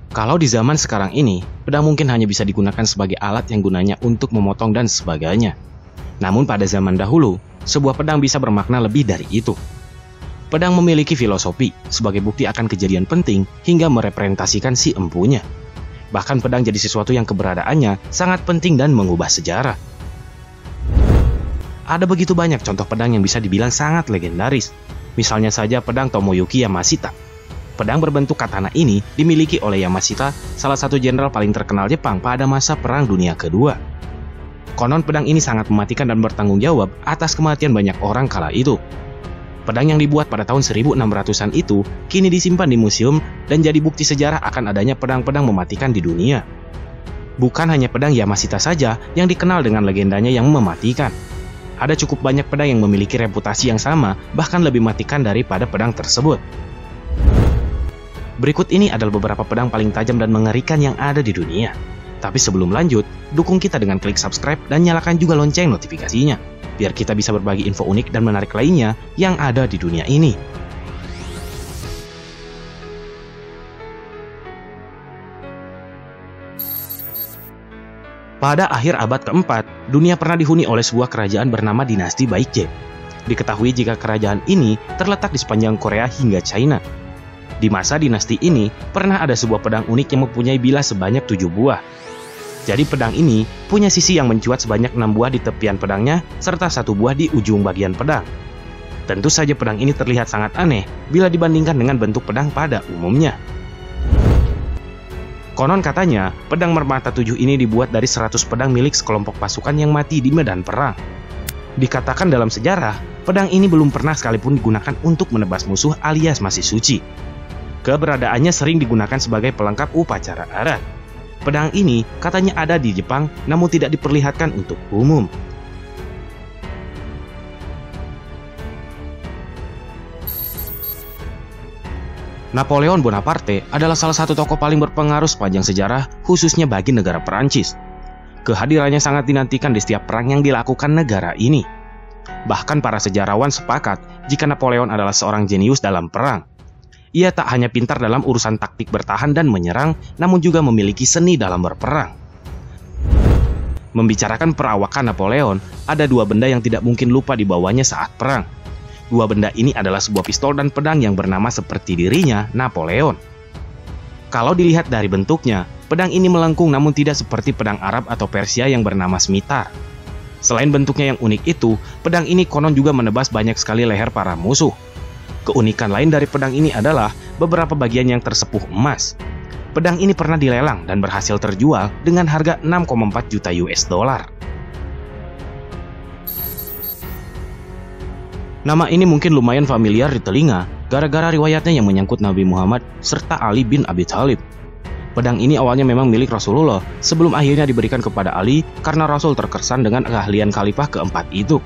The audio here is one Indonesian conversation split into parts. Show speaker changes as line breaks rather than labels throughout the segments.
Kalau di zaman sekarang ini, pedang mungkin hanya bisa digunakan sebagai alat yang gunanya untuk memotong dan sebagainya. Namun pada zaman dahulu, sebuah pedang bisa bermakna lebih dari itu. Pedang memiliki filosofi sebagai bukti akan kejadian penting hingga merepresentasikan si empunya. Bahkan pedang jadi sesuatu yang keberadaannya sangat penting dan mengubah sejarah. Ada begitu banyak contoh pedang yang bisa dibilang sangat legendaris. Misalnya saja pedang Tomoyuki Yamashita. Pedang berbentuk katana ini dimiliki oleh Yamashita, salah satu jenderal paling terkenal Jepang pada masa Perang Dunia Kedua. Konon pedang ini sangat mematikan dan bertanggung jawab atas kematian banyak orang kala itu. Pedang yang dibuat pada tahun 1600-an itu kini disimpan di museum dan jadi bukti sejarah akan adanya pedang-pedang mematikan di dunia. Bukan hanya pedang Yamashita saja yang dikenal dengan legendanya yang mematikan. Ada cukup banyak pedang yang memiliki reputasi yang sama, bahkan lebih mematikan daripada pedang tersebut. Berikut ini adalah beberapa pedang paling tajam dan mengerikan yang ada di dunia. Tapi sebelum lanjut, dukung kita dengan klik subscribe dan nyalakan juga lonceng notifikasinya, biar kita bisa berbagi info unik dan menarik lainnya yang ada di dunia ini. Pada akhir abad keempat, dunia pernah dihuni oleh sebuah kerajaan bernama dinasti Baekje. Diketahui jika kerajaan ini terletak di sepanjang Korea hingga China. Di masa dinasti ini, pernah ada sebuah pedang unik yang mempunyai bilah sebanyak 7 buah. Jadi pedang ini punya sisi yang mencuat sebanyak 6 buah di tepian pedangnya, serta 1 buah di ujung bagian pedang. Tentu saja pedang ini terlihat sangat aneh bila dibandingkan dengan bentuk pedang pada umumnya. Konon katanya, pedang bermata 7 ini dibuat dari 100 pedang milik sekelompok pasukan yang mati di medan perang. Dikatakan dalam sejarah, pedang ini belum pernah sekalipun digunakan untuk menebas musuh alias masih suci. Keberadaannya sering digunakan sebagai pelengkap upacara adat. Pedang ini katanya ada di Jepang, namun tidak diperlihatkan untuk umum. Napoleon Bonaparte adalah salah satu tokoh paling berpengaruh sepanjang sejarah, khususnya bagi negara Perancis. Kehadirannya sangat dinantikan di setiap perang yang dilakukan negara ini. Bahkan para sejarawan sepakat jika Napoleon adalah seorang jenius dalam perang. Ia tak hanya pintar dalam urusan taktik bertahan dan menyerang, namun juga memiliki seni dalam berperang. Membicarakan perawakan Napoleon, ada 2 benda yang tidak mungkin lupa dibawanya saat perang. 2 benda ini adalah sebuah pistol dan pedang yang bernama seperti dirinya, Napoleon. Kalau dilihat dari bentuknya, pedang ini melengkung namun tidak seperti pedang Arab atau Persia yang bernama scimitar. Selain bentuknya yang unik itu, pedang ini konon juga menebas banyak sekali leher para musuh. Keunikan lain dari pedang ini adalah beberapa bagian yang tersepuh emas. Pedang ini pernah dilelang dan berhasil terjual dengan harga 6,4 juta US dollar. Nama ini mungkin lumayan familiar di telinga gara-gara riwayatnya yang menyangkut Nabi Muhammad serta Ali bin Abi Thalib. Pedang ini awalnya memang milik Rasulullah sebelum akhirnya diberikan kepada Ali karena Rasul terkesan dengan keahlian khalifah keempat itu.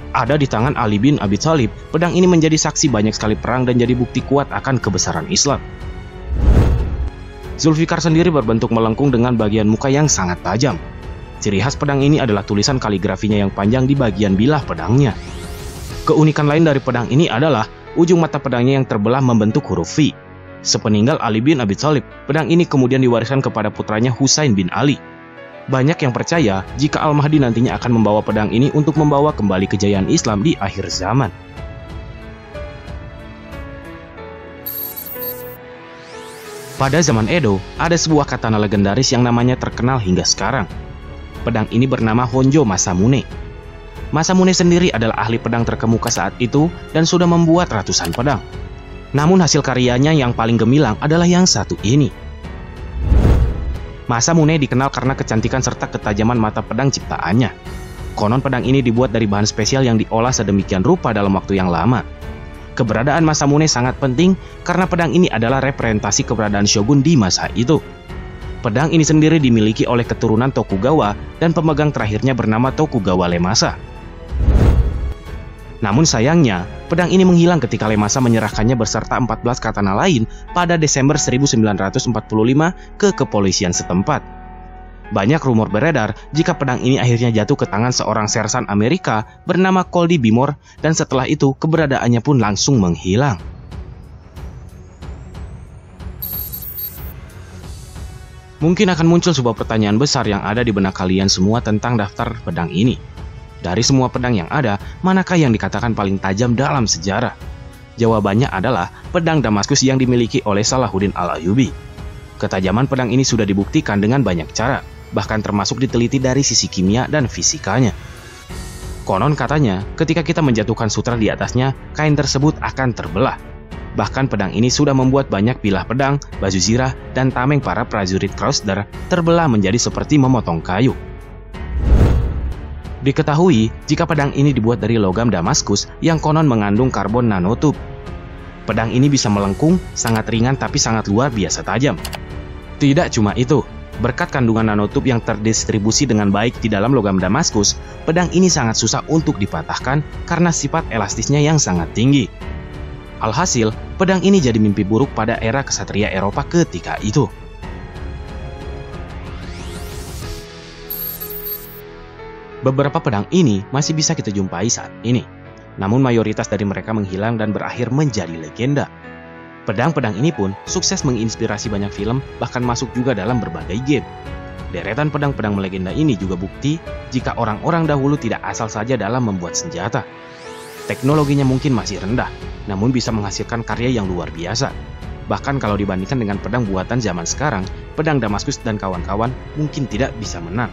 Ada di tangan Ali bin Abi Thalib, pedang ini menjadi saksi banyak sekali perang dan jadi bukti kuat akan kebesaran Islam. Zulfikar sendiri berbentuk melengkung dengan bagian muka yang sangat tajam. Ciri khas pedang ini adalah tulisan kaligrafinya yang panjang di bagian bilah pedangnya. Keunikan lain dari pedang ini adalah ujung mata pedangnya yang terbelah membentuk huruf V. Sepeninggal Ali bin Abi Thalib, pedang ini kemudian diwariskan kepada putranya Husain bin Ali. Banyak yang percaya jika Al-Mahdi nantinya akan membawa pedang ini untuk membawa kembali kejayaan Islam di akhir zaman. Pada zaman Edo, ada sebuah katana legendaris yang namanya terkenal hingga sekarang. Pedang ini bernama Honjo Masamune. Masamune sendiri adalah ahli pedang terkemuka saat itu dan sudah membuat ratusan pedang. Namun hasil karyanya yang paling gemilang adalah yang satu ini. Masamune dikenal karena kecantikan serta ketajaman mata pedang ciptaannya. Konon pedang ini dibuat dari bahan spesial yang diolah sedemikian rupa dalam waktu yang lama. Keberadaan Masamune sangat penting karena pedang ini adalah representasi keberadaan shogun di masa itu. Pedang ini sendiri dimiliki oleh keturunan Tokugawa dan pemegang terakhirnya bernama Tokugawa Ieyasu. Namun sayangnya, pedang ini menghilang ketika Ieyasu menyerahkannya beserta 14 katana lain pada Desember 1945 ke kepolisian setempat. Banyak rumor beredar jika pedang ini akhirnya jatuh ke tangan seorang sersan Amerika bernama Coldy Bimore dan setelah itu keberadaannya pun langsung menghilang. Mungkin akan muncul sebuah pertanyaan besar yang ada di benak kalian semua tentang daftar pedang ini. Dari semua pedang yang ada, manakah yang dikatakan paling tajam dalam sejarah? Jawabannya adalah pedang Damaskus yang dimiliki oleh Salahuddin Al-Ayyubi. Ketajaman pedang ini sudah dibuktikan dengan banyak cara, bahkan termasuk diteliti dari sisi kimia dan fisikanya. Konon katanya, ketika kita menjatuhkan sutra di atasnya, kain tersebut akan terbelah. Bahkan pedang ini sudah membuat banyak bilah pedang, baju zirah, dan tameng para prajurit Kreuzder terbelah menjadi seperti memotong kayu. Diketahui jika pedang ini dibuat dari logam Damaskus yang konon mengandung karbon nanotube. Pedang ini bisa melengkung, sangat ringan tapi sangat luar biasa tajam. Tidak cuma itu, berkat kandungan nanotube yang terdistribusi dengan baik di dalam logam Damaskus, pedang ini sangat susah untuk dipatahkan karena sifat elastisnya yang sangat tinggi. Alhasil, pedang ini jadi mimpi buruk pada era kesatria Eropa ketika itu. Beberapa pedang ini masih bisa kita jumpai saat ini, namun mayoritas dari mereka menghilang dan berakhir menjadi legenda. Pedang-pedang ini pun sukses menginspirasi banyak film, bahkan masuk juga dalam berbagai game. Deretan pedang-pedang melegenda ini juga bukti jika orang-orang dahulu tidak asal saja dalam membuat senjata. Teknologinya mungkin masih rendah, namun bisa menghasilkan karya yang luar biasa. Bahkan kalau dibandingkan dengan pedang buatan zaman sekarang, pedang Damaskus dan kawan-kawan mungkin tidak bisa menang.